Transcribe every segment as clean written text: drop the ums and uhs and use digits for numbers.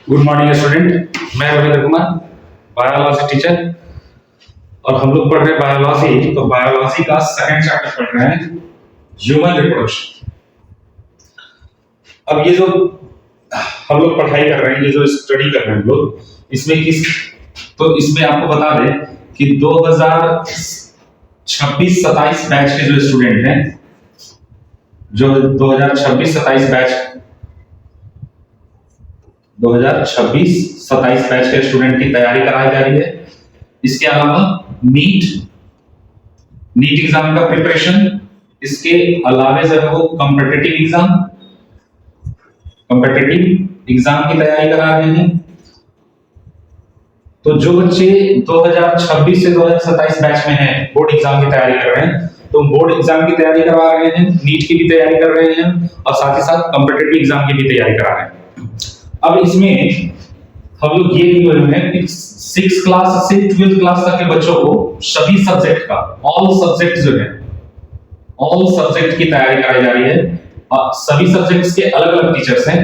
Good morning student, मैं Ravindra Kumar, biology teacher. और हम लोग पढ़ रहे हैं बायोलॉजी। तो बायोलॉजी का सेकंड चैप्टर पढ़ रहे हैं, ह्यूमन रिप्रोडक्शन। अब ये जो हम लोग पढ़ाई कर रहे हैं, ये जो स्टडी कर रहे हैं हम लोग, इसमें इसमें आपको बता दें कि 2026-27 बैच के जो स्टूडेंट हैं, जो 2026-27 बैच के स्टूडेंट की तैयारी कराई जा रही है। इसके अलावा नीट एग्जाम का प्रिपरेशन, इसके अलावा जो है वो कॉम्पिटिटिव एग्जाम की तैयारी करा रहे हैं। तो जो बच्चे 2026 से 2027 बैच में हैं, बोर्ड एग्जाम की तैयारी कर रहे हैं, तो बोर्ड एग्जाम की तैयारी करवा रहे हैं, नीट की भी तैयारी कर रहे हैं और साथ ही साथ कॉम्पिटिटिव एग्जाम की भी तैयारी करा रहे हैं। अब इसमें हम लोग ये भी बोल रहे हैं कि 6 क्लास से 12 क्लास तक के बच्चों को सभी सब्जेक्ट का ऑल सब्जेक्ट की तैयारी कराई जा रही है। और सभी सब्जेक्ट्स के अलग-अलग टीचर्स हैं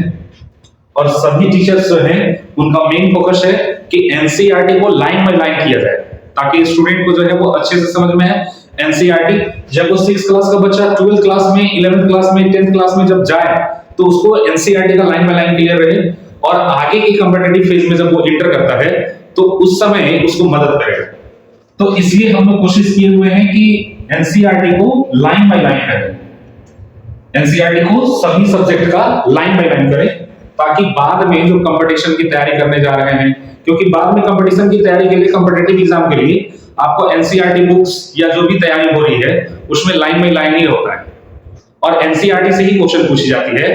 और सभी टीचर्स जो हैं उनका मेन फोकस है कि एनसीईआरटी को लाइन बाय लाइन किया जाए, ताकि स्टूडेंट को जो है वो अच्छे से समझ में आए। एनसीईआरटी जब वो 6 क्लास का बच्चा 12th क्लास में, 11th क्लास में, 10th क्लास में जब जाए तो उसको एनसीईआरटी का लाइन बाय लाइन क्लियर रहे और आगे की कॉम्पिटिटिव फेज में जब वो एंटर करता है तो उस समय उसको मदद करेगा। तो इसलिए हम लोग कोशिश किए हुए हैं कि एनसीईआरटी को लाइन बाय लाइन करें, एनसीईआरटी को सभी सब्जेक्ट का लाइन बाय लाइन करें, ताकि बाद में जो कंपटीशन की तैयारी करने जा रहे हैं, क्योंकि बाद में कंपटीशन की तैयारी के लिए, कॉम्पिटिटिव एग्जाम के लिए आपको एनसीईआरटी बुक्स या जो भी तैयारी हो रही है उसमें लाइन बाय लाइन ही होता है और एनसीईआरटी से ही क्वेश्चन पूछी जाती है।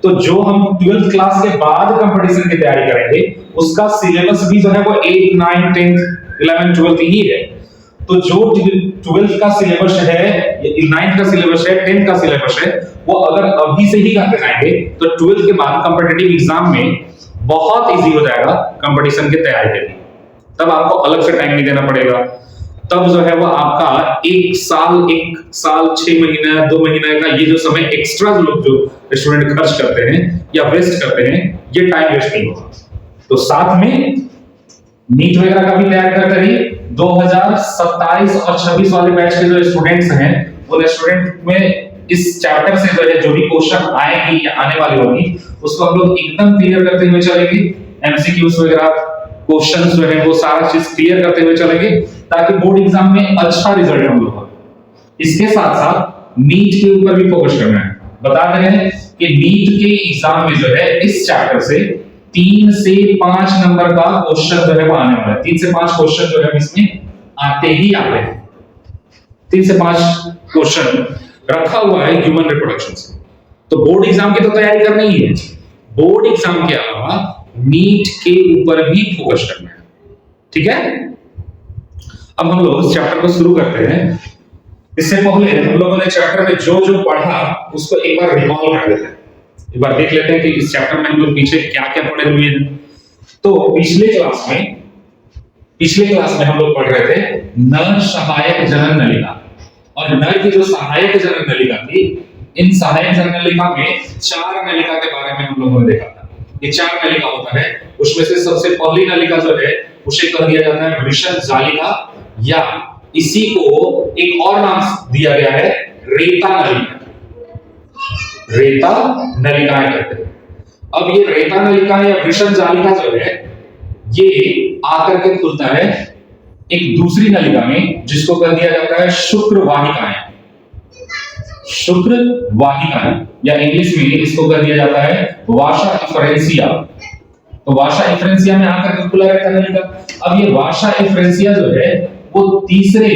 तो जो हम 12th क्लास के बाद कंपटीशन की तैयारी करेंगे उसका सिलेबस भी जो है वो 8, 9, 10, 11, 12 ही है। तो जो 12th का सिलेबस है, 9th का सिलेबस है, 10th का सिलेबस है, वो अगर अभी से ही करते जाएंगे तो 12th के बाद कॉम्पिटिटिव एग्जाम में बहुत इजी हो जाएगा कंपटीशन की तैयारी के लिए। तब आपको अलग से टाइम नहीं देना पड़ेगा। तब जो है वो आपका 1 साल 6 महीना 2 महीने का ये जो समय एक्स्ट्रा जो लोग जो स्टूडेंट खर्च करते हैं या वेस्ट करते हैं, ये टाइम वेस्ट नहीं होगा। तो साथ में नीट वगैरह का भी तैयार करते रहिए। 2027 और 26 वाले बैच के जो स्टूडेंट्स हैं, उन स्टूडेंट में इस चैप्टर से जो भी क्वेश्चन आएगी या आने वाली होगी उसको हम लोग एकदम क्लियर करते हुए चलेंगे। एमसीक्यूज वगैरह क्वेश्चंस जो है वो सारा चीज क्लियर करते हुए चलेंगे, ताकि बोर्ड एग्जाम में अच्छा रिजल्ट हम लोग हो। इसके साथ साथ नीट के ऊपर भी फोकस करना है। बता रहे हैं कि नीट के एग्जाम में जो है इस चैप्टर से 3 से 5 नंबर का क्वेश्चन जो है वो आने वाला है। 3 से 5 क्वेश्चन जो है इसमें आते हैं। 3 से 5 क्वेश्चन रखा हुआ है ह्यूमन रिप्रोडक्शन से। तो बोर्ड एग्जाम की तो तैयारी करनी ही है, बोर्ड एग्जाम के अलावा नीट के ऊपर भी फोकस करना है। ठीक है, अब हम लोग इस चैप्टर को शुरू करते हैं। इससे पहले हम लोगों ने चैप्टर में जो जो पढ़ा उसको एक बार रिकॉल कर लेते हैं, एक बार देख लेते हैं कि इस चैप्टर में हम लोग पीछे क्या क्या पढ़े हुए हैं। तो पिछले क्लास में हम लोग पढ़ रहे थे नर सहायक जनन नलिका, और नर की जो सहायक जनन नलिका थी, इन सहायक जनन नलिका में 4 नलिका के बारे में हम लोगों ने देखा था। ये 4 नलिका होता है, उसमें से सबसे पहली नलिका जो है उसे कह दिया जाता है वृषण जालिका, या इसी को एक और नाम दिया गया है रेता नलिकाएं कहते हैं। अब ये रेता नलिका या वृषण जालिका जो है ये आकर के खुलता है एक दूसरी नलिका में, जिसको कह दिया जाता है शुक्र वाहिकाएं, या इंग्लिश में इसको कह दिया जाता है वाशा इफरेंसिया। तो वाशा इफरेंसिया में आकर के खुला रहता है नलिका। अब ये वाशा इफरेंसिया जो है वो तीसरे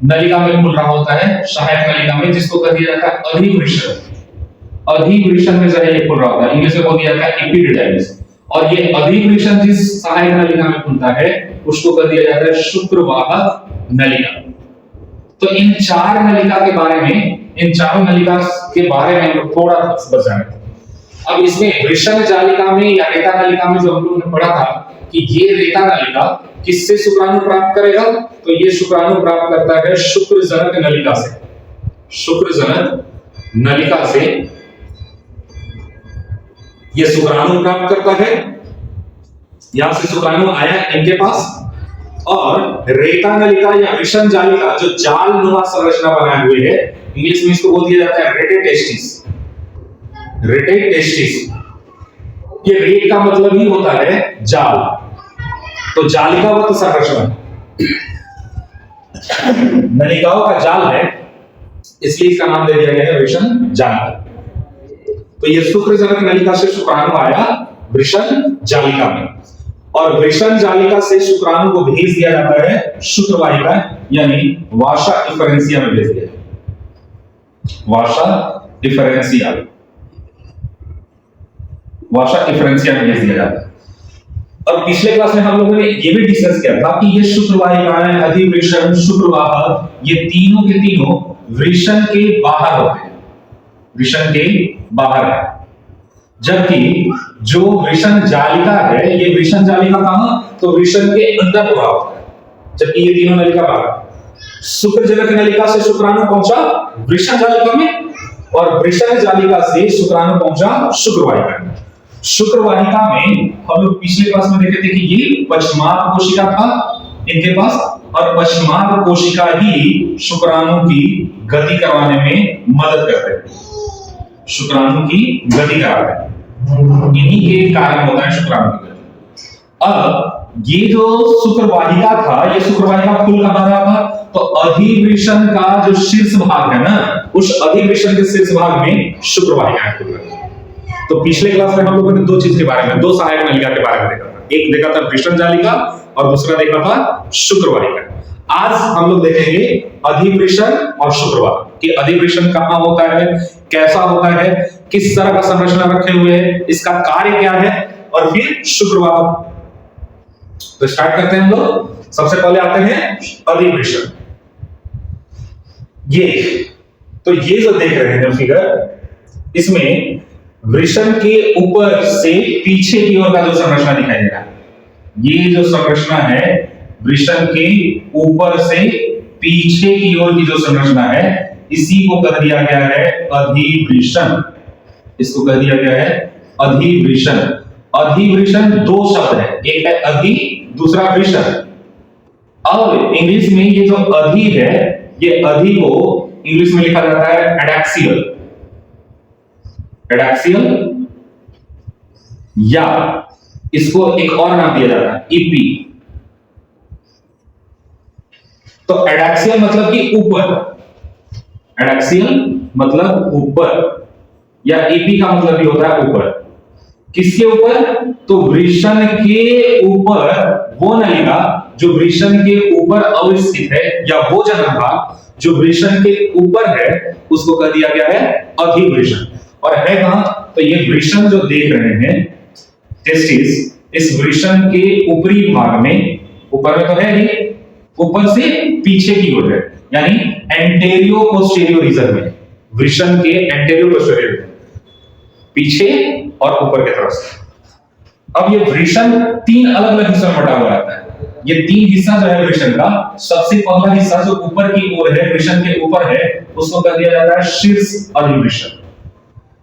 नलिका में खुल रहा होता है, सहायक नलिका में, जिसको कह दिया जाता है अधिवृषण में जो है ये खुल रहा होता है, इंग्लिश में कह दिया जाता है एपिडिडाइमिस। और ये अधिवृषण जिस सहायक नलिका में खुलता है उसको कह दिया जाता है शुक्रवाहक नलिका। तो इन 4 नलिका के बारे में, इन चारों नलिका के बारे में हम लोग थोड़ा समझ जाएंगे। अब इसमें वृषण जालिका में या रेता नलिका में जो हम लोगों ने पढ़ा था कि ये रेता नलिका किससे शुक्राणु प्राप्त करेगा, तो ये शुक्राणु प्राप्त करता है शुक्रजनक नलिका से ये शुक्राणु प्राप्त करता है। यहां से शुक्राणु आया इनके पास, और रेता नलिका या वृषण जालिका जो जाल नुमा संरचना बनाए हुए है, इंग्लिश में इसको बोल दिया जाता है रेटे टेस्टिस। रेटे टेस्टिस, ये रेट का मतलब ही होता है जाल, तो जालिकावत संरचना, नलिकाओं का जाल है, इसलिए इसका नाम दे दिया गया है वृषण जालिका। तो ये शुक्रजनक नलिका से शुक्राणु आया वृषण जालिका में, और वृषण जालिका से शुक्राणु को भेज दिया जाता है शुक्रवाहिका यानी वाशा डिफरेंशिया में भेज दिया, वाशा डिफरेंशिया, वाशा डिफरेंशिया में भेज दिया जाता है। और पिछले क्लास में हम लोगों ने ये भी डिस्कस किया था कि ये शुक्रवाहिकाएं, अधिवृषण, शुक्रवाहक, ये तीनों के तीनों वृषण के बाहर होते हैं, वृषण के बाहर है, जबकि जो वृषण जालिका है, ये वृषण जालिका कहां, तो वृषण के अंदर पूरा होता है, जबकि ये तीनों नलिका बाहर। शुक्रजनक नलिका से शुक्राणु पहुंचा वृषण जालिका में, और वृषण जालिका से शुक्राणु पहुंचा शुक्रवाहिका में। शुक्रवाहिका में हम लोग पिछले क्लास में देखे थे कि ये पश्चिमार्ध कोशिका था इनके पास, और पश्चिमार्ध कोशिका ही शुक्राणु की गति करवाने में मदद करते हैं, शुक्राणु की गति कराते हैं, इन्हीं के कारण होता है शुक्राणु की गति। अब ये जो शुक्रवाहिका था, ये शुक्रवाहिका खुल कहां रहा था, तो अधिवृषण का जो शीर्ष भाग है ना, उस अधिवृषण के शीर्ष भाग में शुक्रवाहिका खुल रही है। तो पिछले क्लास में हम लोगों ने दो चीज के बारे में, दो सहायक नलिका के बारे में देखा था, एक देखा था वृषण जालिका और दूसरा देखा था शुक्रवाहिका। आज हम लोग देखेंगे अधिवृषण और शुक्रवाहिका कि अधिवृषण कहां होता है, कैसा होता है, किस तरह का संरचना रखे हुए है, इसका कार्य क्या है, और फिर शुक्रवाहिका। तो स्टार्ट करते हैं हम लोग। सबसे पहले आते हैं अधिवृषण। ये जो देख रहे हैं फिगर, इसमें वृषण के ऊपर से पीछे की ओर का जो संरचना दिखाई दे रहा है, ये जो संरचना है वृषण के ऊपर से पीछे की ओर की जो संरचना है, इसी को कह दिया गया है अधिवृषण। इसको कह दिया गया है अधिवृषण। अधिवृषण दो शब्द है, एक है अधि, दूसरा वृषण। अब इंग्लिश में ये जो अधि है, ये अधि को इंग्लिश में लिखा जाता है एडैक्सियल, एडैक्सियल, या इसको एक और नाम दिया जाता है ईपी। तो एडैक्सियल मतलब कि ऊपर, एडैक्सियल मतलब ऊपर, या ईपी का मतलब भी होता है ऊपर। किसके ऊपर, तो वृषण के ऊपर वो नलिका जो वृषण के ऊपर अवस्थित है, या वो जगह भाग जो वृषण के ऊपर है, उसको कह दिया गया है अधिवृषण। और है कहां, तो ये वृषण जो देख रहे हैं टेस्टिस, इस वृषण के ऊपरी भाग में, ऊपर में तो है ही, ऊपर से पीछे की ओर है, यानी एंटेरियो पोस्टीरियो रीजन में, वृषण के एंटेरियो पोस्टीरियो, पीछे और ऊपर की तरफ से। अब ये वृषण तीन अलग अलग हिस्सों में बटा हुआ रहता है। ये तीन हिस्सा जो है वृषण का, सबसे पहला हिस्सा जो ऊपर की ओर है, वृषण के ऊपर है, उसको कह दिया जाता है शीर्ष अधिवृषण।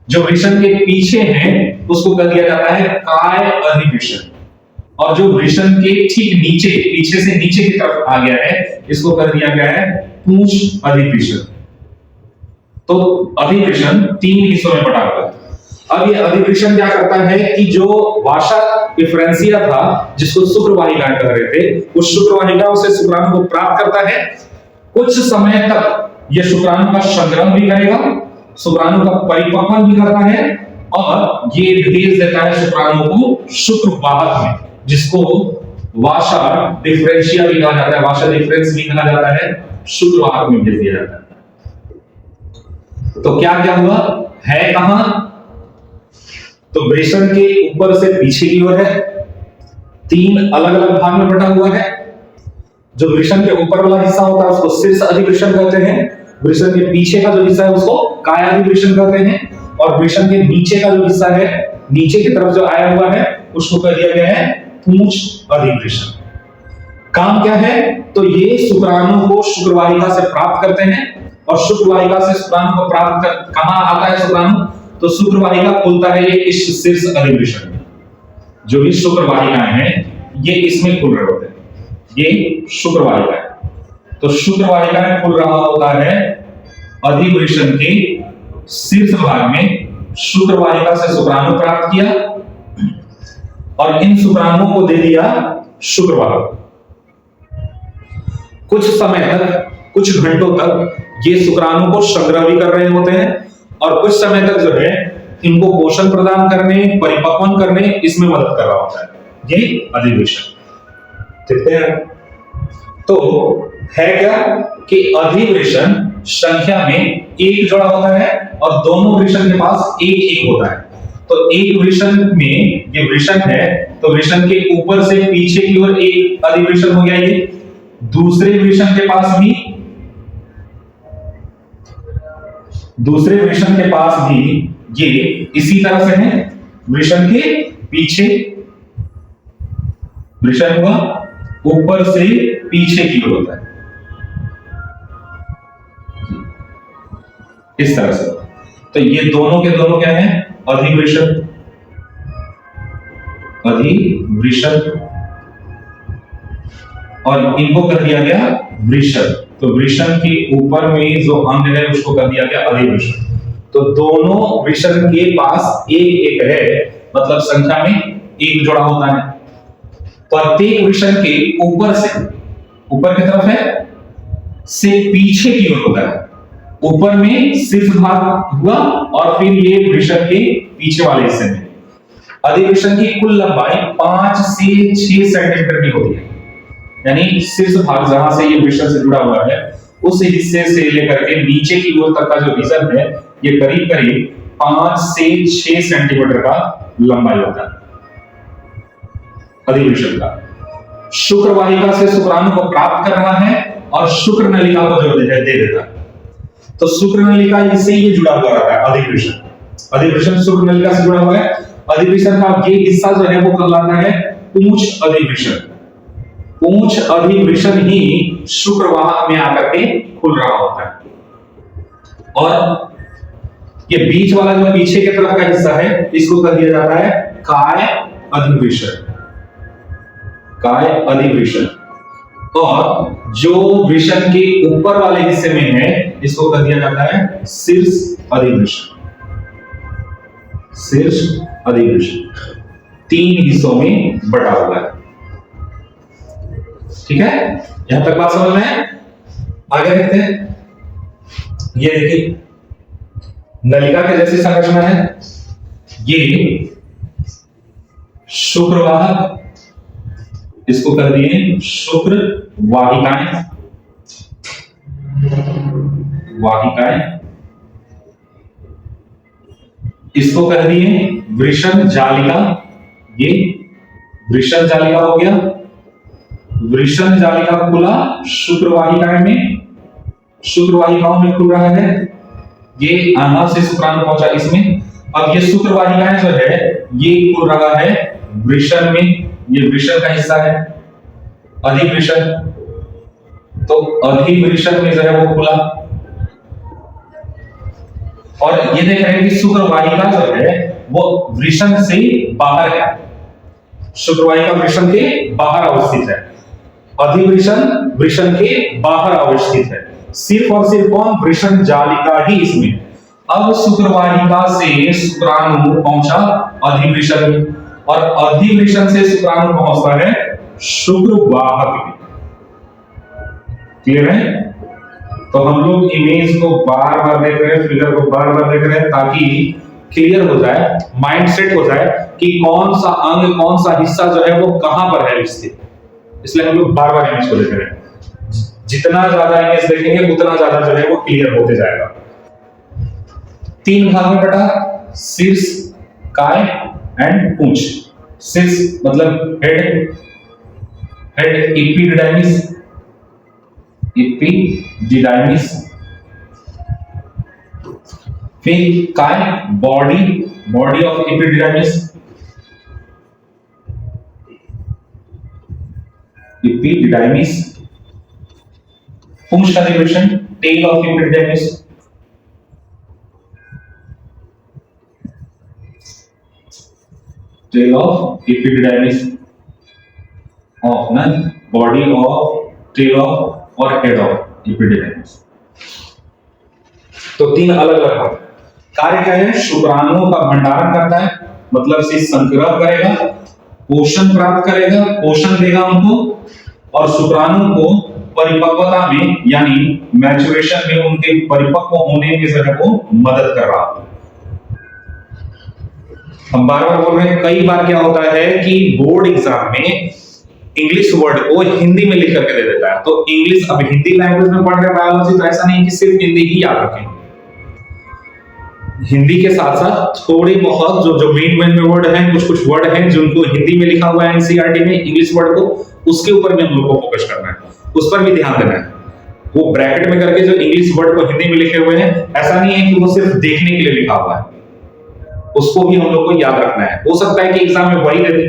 जो वृषण के पीछे हैं उसको कह दिया जाता है काय अधिवृषण, और जो वृषण के ठीक नीचे, पीछे से नीचे की तरफ आ गया है, इसको कह दिया गया है पूंछ अधिवृषण। तो अधिवृषण तीन हिस्सों में बटा हुआ है। अब ये अधिवृषण क्या करता है कि जो वाशा डिफरेंशिया था, जिसको शुक्रवाहिका कह रहे थे, उस शुक्रवाहिका से शुक्राणु को प्राप्त करता है। कुछ समय तक ये शुक्राणु का संग्रह भी करेगा, शुक्राणु का परिपक्वन भी करता है, और ये भेज देता है शुक्राणु को शुक्रवाहक में, जिसको वाशा डिफरेंशिया भी कहा जाता है, वाशा डिफरेंस भी कहा जाता है, शुक्रवाहक में भेज दिया जाता है। तो क्या क्या हुआ है, कहां, तो वृषण के ऊपर से पीछे की ओर है, तीन अलग अलग भाग में बटा हुआ है। जो वृषण के ऊपर वाला हिस्सा होता है उसको शीर्ष अधिवृषण कहते हैं, वृषण के पीछे का जो हिस्सा है उसको काय अधिवृषण कहते हैं, और वृषण के नीचे का जो हिस्सा है, नीचे की तरफ जो आया हुआ है, उसको कह दिया गया है पूंछ अधिवृषण। काम क्या है, तो ये शुक्राणु को शुक्रवाहिका से प्राप्त करते हैं, और शुक्रवाहिका से शुक्राणु को प्राप्त कर कहां आता है शुक्राणु, तो शुक्रवाहिका खुलता है ये इस शीर्ष अधिवृषण में। जो भी शुक्र वाहिकाएं हैं ये इसमें खुल रहे होते हैं, ये शुक्र वाहिकाएं। तो शुक्र वाहिकाएं खुल रहा होता है अधिवृषण के शीर्ष भाग में। शुक्र वाहिका से शुक्राणु प्राप्त किया और इन शुक्राणुओं को दे दिया शुक्र वाहक। कुछ समय तक, कुछ घंटों तक ये शुक्राणु को संग्रह भी कर रहे होते हैं और कुछ समय तक जो है इनको पोषण प्रदान करने, परिपक्वन करने इसमें मदद कर रहा होता है ये अधिवृषण। देखते हैं तो है क्या कि अधिवृषण संख्या में एक जोड़ा होता है और दोनों वृषण के पास एक एक होता है। तो एक वृषण में ये वृषण है तो वृषण के ऊपर से पीछे की ओर एक अधिवृषण हो गया, ये दूसरे वृषण के पास भी, दूसरे वृषण के पास भी ये इसी तरह से है। वृषण के पीछे वृषण हुआ, ऊपर से पीछे की ओर होता है इस तरह से। तो ये दोनों के दोनों क्या है? अधिवृषण, अधिवृषण, और इनको कर दिया गया वृषण। तो वृषण के ऊपर में जो अंग है उसको कर दिया गया अधिवृषण। तो दोनों वृषण के पास एक एक है, मतलब संख्या में एक जोड़ा होता है। प्रत्येक वृषण के ऊपर से, ऊपर की तरफ है, से पीछे की ओर होता है। ऊपर में शीर्ष भाग हुआ और फिर ये वृषण के पीछे वाले हिस्से में। अधिवृषण की कुल लंबाई 5 से 6 सेंटीमीटर की होती है, यानी शीर्ष भाग जहां से ये वृषण से जुड़ा हुआ है उस हिस्से से लेकर के नीचे की ओर तक का जो रीजन है ये करीब करीब 5 से 6 सेंटीमीटर का लंबाई होता है अधिवृषण का। शुक्र वाहिका से शुक्राणु को प्राप्त कर रहा है और शुक्र नलिका को जो दे देता है। तो शुक्र नलिका इससे ये जुड़ा हुआ रहता है अधिवृषण। अधिवृषण शुक्र नलिका से जुड़ा हुआ है। अधिवृषण का ये हिस्सा जो है वो कहलाता है पूंछ अधिवृषण। पूंछ अधिवृषण ही शुक्र वाहक में आकर के खुल रहा होता है। और ये बीच वाला जो पीछे की तरफ का हिस्सा है इसको कह दिया जाता है काय अधिवृषण, काय अधिवृषण। और जो वृषण के ऊपर वाले हिस्से में है इसको कह दिया जाता है शीर्ष अधिवृषण, शीर्ष अधिवृषण। 3 हिस्सों में बटा हुआ है। ठीक है, यहां तक बात समझ में है? आगे देखते हैं। ये देखिए नलिका के जैसी संरचना है। ये शुक्र वाहक, इसको कर दिए शुक्र वाहिकाएं, वाहिकाएं। इसको कर दिए वृषण जालिका, ये वृषण जालिका हो गया। वृषण जालिका खुला शुक्र वाहिकाएं में, शुक्र वाहिकाओं में खुल रहा है। ये आना से शुक्राणु पहुंचा इसमें। अब ये शुक्र वाहिकाएं जो है ये खुल रहा है वृषण में, ये वृषण का हिस्सा है अधिवृषण। तो अधिवृषण में जो है वो खुला और ये देख रहे हैं कि शुक्र वाहिका जो है वो वृषण से बाहर है। शुक्र वाहिका वृषण के बाहर अवस्थित है, अधिवृषण वृषण के बाहर अवस्थित है। सिर्फ और सिर्फ कौन? वृषण जालिका ही इसमें। अब शुक्र वाहिका से शुक्राणु पहुंचा अधिवृषण में और अधिवृषण से शुक्राणु पहुंचता है शुक्र वाहक में। क्लियर है? तो हम लोग इमेज को बार बार देख रहे हैं, फिगर को बार बार देख रहे हैं ताकि क्लियर हो जाए, माइंड सेट हो जाए कि कौन सा अंग, कौन सा हिस्सा जो है वो कहां पर है स्थित। इसलिए हम लोग बार बार इमेज को देख रहे हैं। जितना ज्यादा इमेज देखेंगे उतना ज्यादा जो है वो क्लियर होते जाएगा। 3 भाग में बटा, शीर्ष, काय एंड पूंछ। शीर्ष मतलब हेड, हेड एपिडिडाइमिस, एपिडिडाइमिस। फिर काय body, body of epididymis, epididymis. पूंछ का division tail of epididymis. Tail of epididymis of ना, बॉडी ऑफ, टेल ऑफ और हेड ऑफ एपिडिडाइमिस। तो तीन अलग अलग भाग। कार्य क्या है? शुक्राणुओं का भंडारण करता है, मतलब से संग्रह करेगा, पोषण प्राप्त करेगा, पोषण देगा उनको, और शुक्राणु को परिपक्वता में यानी मैच्योरेशन में, उनके परिपक्व होने में जो है वो मदद कर रहा है। हम बार बार बोल रहे हैं, कई बार क्या होता है कि बोर्ड एग्जाम में इंग्लिश वर्ड को हिंदी में लिख करके दे देता है, तो इंग्लिश, अब हिंदी लैंग्वेज में पढ़ रहे बायोलॉजी, तो ऐसा नहीं कि सिर्फ हिंदी ही याद रखें, हिंदी के साथ साथ थोड़े बहुत जो मेन वर्ड हैं, कुछ वर्ड हैं जिनको हिंदी में लिखा हुआ है एनसीईआरटी में, इंग्लिश वर्ड को, उसके ऊपर भी हम लोग को फोकस करना है, उस पर भी ध्यान देना है। वो ब्रैकेट में करके जो इंग्लिश वर्ड को हिंदी में लिखे हुए हैं, ऐसा नहीं है कि वो सिर्फ देखने के लिए लिखा हुआ है, उसको भी हम लोग को याद रखना है। हो सकता है कि एग्जाम में वही दे दे,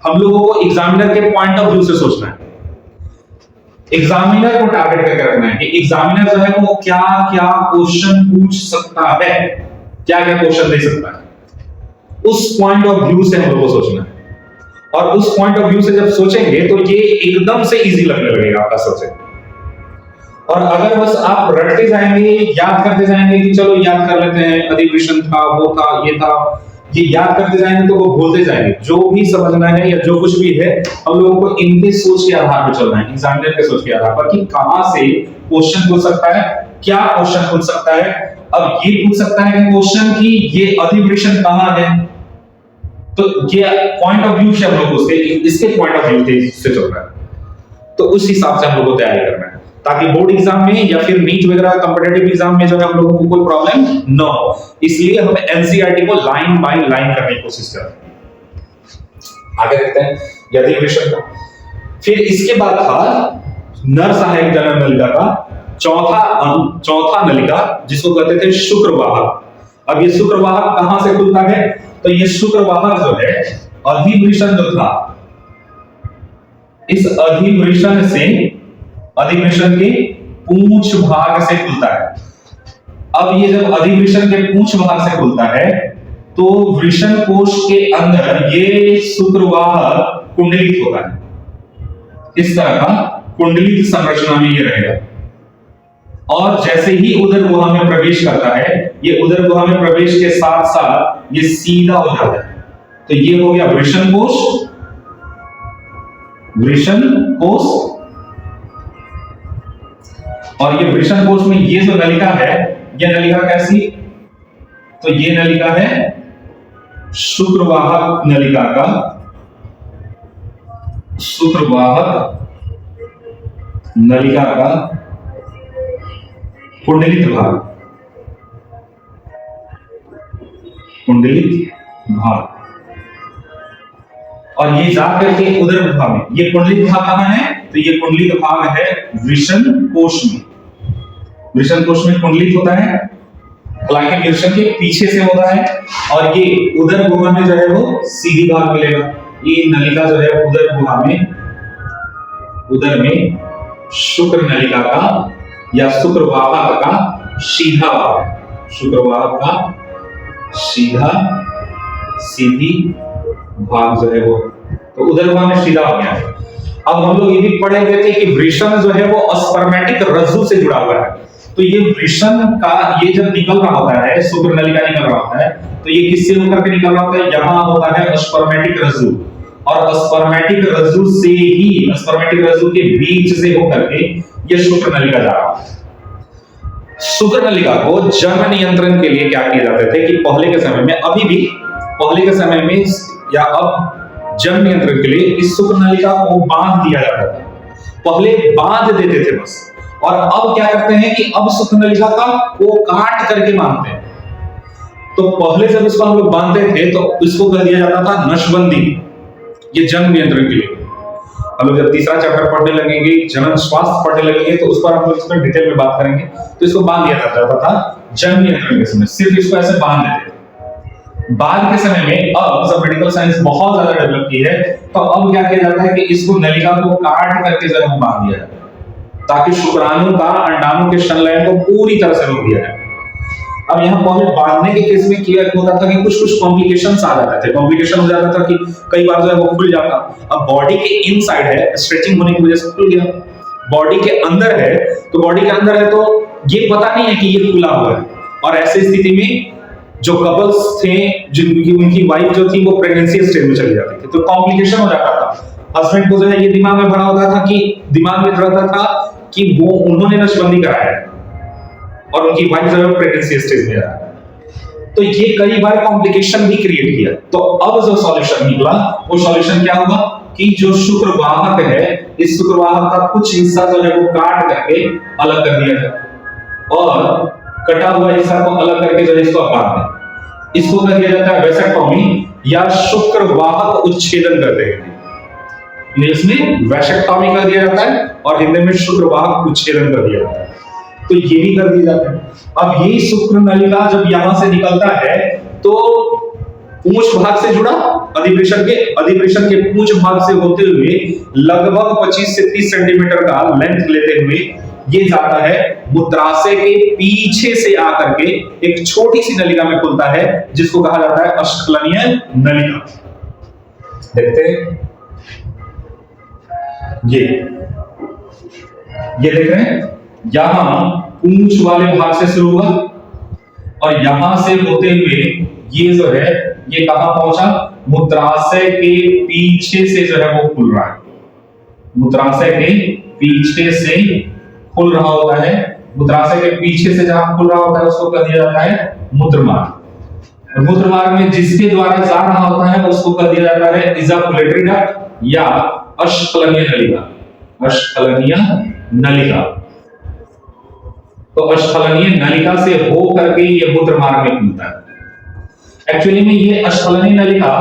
हम लोगों को एग्जामिनर के पॉइंट ऑफ व्यू से सोचना है, एग्जामिनर को टारगेट करके रखना है कि एग्जामिनर जो है वो क्या क्या क्वेश्चन पूछ सकता है, क्या क्या क्वेश्चन दे सकता है, उस पॉइंट ऑफ व्यू से हम लोग को सोचना है। और उस पॉइंट ऑफ व्यू से जब सोचेंगे तो ये एकदम से इजी लगने लगेगा आपका सब्जेक्ट। और अगर बस आप रटते जाएंगे, याद करते जाएंगे कि चलो याद कर लेते हैं, अधिवेशन था, वो था, ये याद करते जाएंगे तो वो भूलते जाएंगे। जो भी समझना है या जो कुछ भी है, हम लोगों को इनके सोच के आधार पर चलना है, एग्जामिनर के सोच के आधार पर, कि कहां से क्वेश्चन पूछ सकता है, क्या क्वेश्चन पूछ सकता है। अब ये पूछ सकता है कि क्वेश्चन की ये अधिवेशन कहां है, तो ये पॉइंट ऑफ व्यू से हम लोग उसके इसके पॉइंट ऑफ व्यू से चल रहा है, तो उस हिसाब से हम लोग को तैयारी करना है, ताकि बोर्ड एग्जाम में या फिर नीट वगैरह कॉम्पिटिटिव एग्जाम में जो है हम लोगों को कोई प्रॉब्लम न हो। इसलिए हम एनसीईआरटी को लाइन बाय लाइन करने की कोशिश कर रहे हैं। आगे देखते हैं यदि विषय का। फिर इसके बाद था नर सहायक जनन नलिका का चौथा नलिका, जिसको कहते थे शुक्रवाहक। अब ये शुक्रवाहक कहां से खुलता है? तो ये शुक्रवाहक जो है, अधिवृषण जो था, इस अधिवृषण के पूंछ भाग से खुलता है। अब ये जब अधिवृषण के पूंछ भाग से खुलता है, तो वृषण कोश के अंदर ये शुक्रवाहक कुंडलित होता है, इस तरह का कुंडलित संरचना में ये रहेगा। और जैसे ही उदर गुहा में प्रवेश करता है, ये उदर गुहा में प्रवेश के साथ साथ ये सीधा हो जाता है। तो ये हो गया वृषण कोश। और ये वृषण कोश में ये जो नलिका है, ये नलिका कैसी? तो ये नलिका है शुक्रवाहक नलिका का कुंडलित भाग। और ये जाकर के उदर गुहा में, ये कुंडलित भाग कहां है? तो ये कुंडलित भाग है वृषण कोश में। वृषण कोश में कुंडलित होता है, हालांकि वृषण के पीछे से होता है। और ये उदर गुहा में जो है वो सीधी भाग मिलेगा। ये नलिका जो है उदर गुहा में, उदर में शुक्र नलिका का या शुक्रवाहक का सीधा भाग है। शुक्रवाहक का सीधी भाग जो है वो, तो उदर गुहा में सीधा हो गया। अब हम लोग ये भी पढ़े हुए थे कि वृषण जो है वो अस्पर्मेटिक रज्जु से जुड़ा हुआ है। तो ये वृषण का ये जब निकल रहा होता है, शुक्र नलिका निकल रहा होता है, तो ये किससे होकर के निकल रहा होता है? यहां होता है अस्पर्मेटिक रज्जु। और अस्पर्मेटिक रज्जु के बीच से होकर के ये शुक्र नलिका जा रहा है। शुक्र नलिका को जन्म नियंत्रण के लिए क्या किए जाते थे कि पहले के समय में, अभी भी पहले के समय में या अब जन्म नियंत्रण के लिए इस शुक्र नलिका को बांध दिया जाता था। पहले बांध देते थे बस, और अब क्या करते हैं कि अब शुक्र नलिका का को काट करके बांधते हैं। तो पहले जब इसको हम लोग बांधते थे तो इसको कह दिया जाता था नसबंदी, ये जन्म नियंत्रण के लिए। हम लोग जब तीसरा चैप्टर पढ़ने लगेंगे, जनन स्वास्थ्य पढ़ने लगेंगे, तो उस पर हम लोग इस पर डिटेल में बात करेंगे। तो इसको बांध दिया जाता था जन्म नियंत्रण के समय, सिर्फ इसको ऐसे बांध देते थे। बाद के समय में अब जब मेडिकल साइंस बहुत ज्यादा डेवलप की है, तो अब क्या किया जाता है कि इसको नलिका को काट करके जो है बांध दिया जाता है, ताकि शुक्राणु का अंडाणु के संलयन को पूरी तरह से रोक दिया जाए। अब यहाँ पॉलिप बांधने के केस में क्या होता था कि कुछ कुछ कॉम्प्लिकेशंस आ जाते थे, कॉम्प्लिकेशन हो जाता था कि कई बार जो है वो खुल जाता। अब बॉडी के इनसाइड है, स्ट्रेचिंग होने की वजह से खुल गया। बॉडी के अंदर है, तो बॉडी के अंदर है तो ये पता नहीं है कि ये खुला हुआ है। और ऐसी स्थिति में जो कपल्स थे जिनकी उनकी वाइफ जो थी वो प्रेगनेंसी स्टेज में चली जाती थी, तो कॉम्प्लिकेशन हो जाता था। हस्बैंड को जो है ये दिमाग में भरा होता था कि दिमाग में रहता था कि वो उन्होंने नशबंदी कराया है और उनकी वाइफ जो है प्रेगनेंसी स्टेज में है। तो ये कई बार कॉम्प्लिकेशन भी क्रिएट किया। तो अब जो सॉल्यूशन निकला वो सॉल्यूशन क्या होगा कि जो शुक्रवाहक है, इस शुक्रवाहक का कुछ हिस्सा जो है वो काट करके अलग कर दिया जाए और कटा हुआ हिस्सा को अलग करके जो है इसको बांध दें। इसको कर दिया जाता है वैसेक्टोमी या शुक्रवाहक उच्छेदन करते हैं। इंग्लिश में वैसेक्टोमी कर दिया जाता है और हिंदी में शुक्रवाहक उच्छेदन कर दिया जाता है। तो ये भी कर दिया जाता है। अब ये शुक्र नलिका जब यहां से निकलता है तो पूंछ भाग से जुड़ा, अधिवृषण के पूंछ भाग से होते हुए लगभग 25 से 30 सेंटीमीटर का लेंथ लेते हुए ये जाता है मूत्राशय के पीछे से आकर के एक छोटी सी नलिका में खुलता है जिसको कहा जाता है अस्खलनीय नलिका। देखते हैं ये देख रहे हैं, यहां पूंछ वाले भाग से शुरू हुआ और यहां से होते हुए ये जो है ये कहां पहुंचा, मूत्राशय के पीछे से जो है वो खुल रहा है। मूत्राशय के पीछे से खुल रहा होता है। मूत्राशय के पीछे से जहां खुल रहा होता है उसको कह दिया जाता है मूत्रमार्ग। मूत्रमार्ग में जिसके द्वारा जा रहा होता है उसको कह दिया जाता है इजाकुलेटरी डक्ट या अस्खलनीय नलिका। अस्खलनीय नलिका, तो अस्खलनीय नलिका से हो करके ये मूत्र मार्ग में खुलता है। एक्चुअली में ये अस्खलनीय नलिका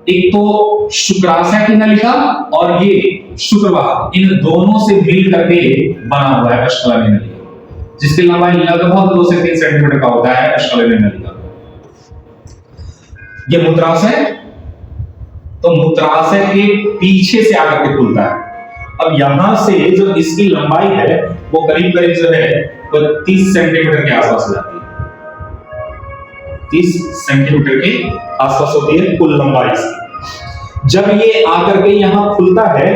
एक तो शुक्राशय की नलिका और ये शुक्रवाहक, इन दोनों से मिल करके बना हुआ है अस्खलनीय नलिका, जिसकी लंबाई लगभग 2 से 3 सेंटीमीटर का होता है अस्खलनीय नलिका। ये मूत्राशय, तो मूत्राशय के पीछे से आकर के खुलता है। अब यहां से जो इसकी लंबाई है वो करीब करीब जो है तो 30 सेंटीमीटर के आसपास हो जाती है। 30 सेंटीमीटर के आसपास होती है कुल लंबाई इसकी। जब ये आकर के यहां खुलता है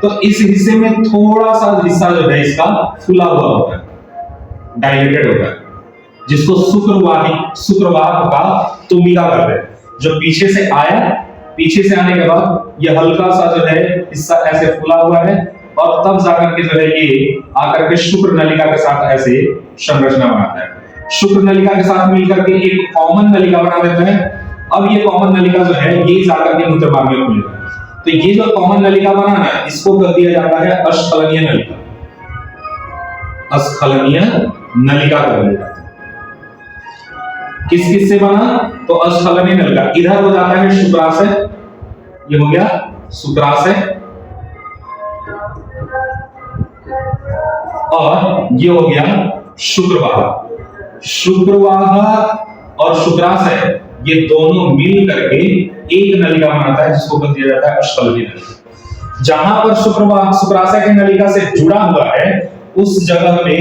तो इस हिस्से में थोड़ा सा हिस्सा जो है इसका फूला हुआ होता है, डायलेटेड होता है, जिसको शुक्रवाहक का तुमिका कहते हैं। जो पीछे से आया, पीछे से आने के बाद ये हल्का सा जो है हिस्सा ऐसे फूला हुआ है और तब जाकर के जो है ये आकर के शुक्र नलिका के साथ ऐसे संरचना बनाता है। शुक्र नलिका के साथ मिलकर के एक कॉमन नलिका बना देता है। अब ये कॉमन नलिका जो है ये जाकर के मूत्र मार्ग में खुलेगा। तो ये जो कॉमन नलिका बना है इसको कर दिया जाता है अस्खलनीय नलिका। अस्खलनीय नलिका कर दिया जाता है। किस किस से बना, तो अस्खलनीय नलिका इधर हो जाता है शुक्राशय, ये हो गया शुक्राशय, और ये हो गया शुक्रवाहक। शुक्रवाहक और शुक्राशय ये दोनों मिल करके एक नलिका बनाता है जिसको कह दिया जाता है अस्खलनीय नलिका। जहां पर शुक्राशय की नलिका से जुड़ा हुआ है उस जगह पे